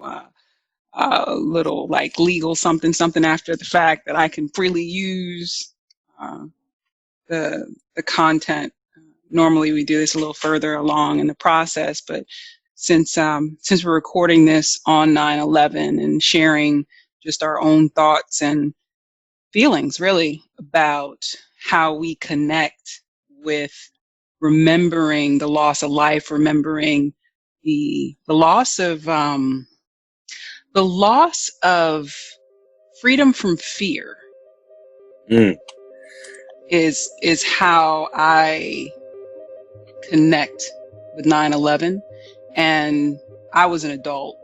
a little like legal something after the fact that I can freely use the content. Normally we do this a little further along in the process, but since we're recording this on 9/11 and sharing just our own thoughts and feelings really about how we connect with remembering the loss of life, remembering the loss of freedom from fear is how I connect with 9/11. And I was an adult.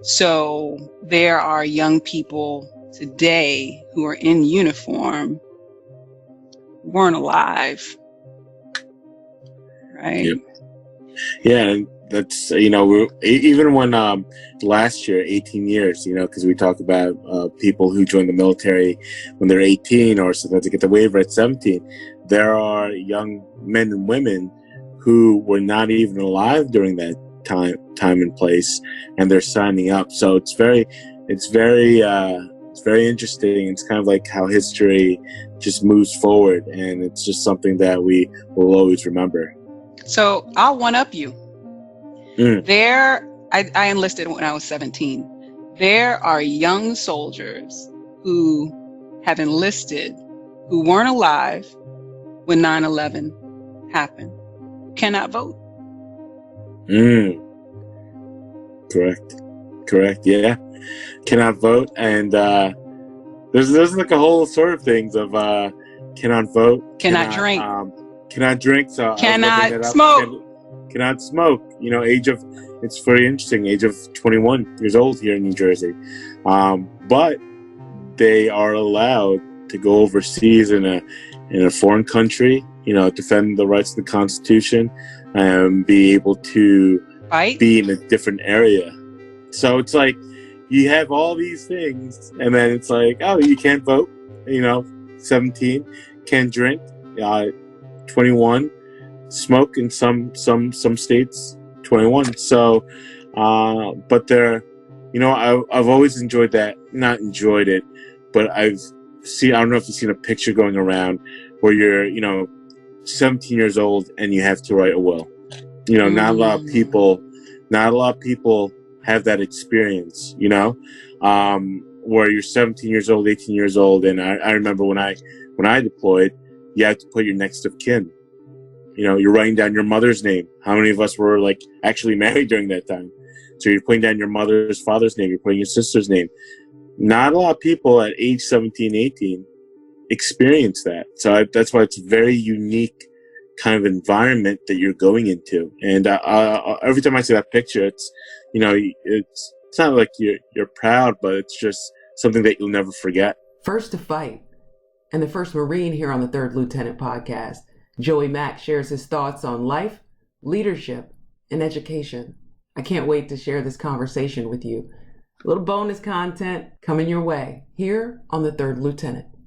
So there are young people today who are in uniform who weren't alive, right? Yep. Yeah, that's, even when last year, 18 years, because we talk about people who join the military when they're 18 or sometimes they get the waiver at 17. There are young men and women who were not even alive during that time and place, and they're signing up. So it's very interesting. It's kind of like how history just moves forward, and it's just something that we will always remember. So I'll one up you. I enlisted when I was 17. There are young soldiers who have enlisted who weren't alive when 9/11 happened. Cannot vote. Correct. Yeah, cannot vote, and there's like a whole sort of things of cannot vote, cannot drink, cannot drink. So cannot smoke. Cannot smoke. It's very interesting. Age of 21 years old here in New Jersey, but they are allowed to go overseas in a foreign country. Defend the rights of the Constitution and be able to be in a different area. So it's like you have all these things, and then it's like, oh, you can't vote. 17, can't drink. 21, smoke in some states. 21. So, but they're, I've always enjoyed that. Not enjoyed it, but I've seen. I don't know if you've seen a picture going around where you're, 17 years old and you have to write a will. Not a lot of people have that experience, where you're 17 years old, 18 years old. And I remember when I deployed, you had to put your next of kin. You're writing down your mother's name. How many of us were actually married during that time? So you're putting down your mother's father's name. You're putting your sister's name. Not a lot of people at age 17, 18 experience that. So that's why it's a very unique kind of environment that you're going into. And every time I see that picture, it's not like you're proud, but it's just something that you'll never forget. First to fight, and the first Marine here on the Third Lieutenant podcast, Joey Mack shares his thoughts on life, leadership, and education. I can't wait to share this conversation with you. A little bonus content coming your way here on the Third Lieutenant.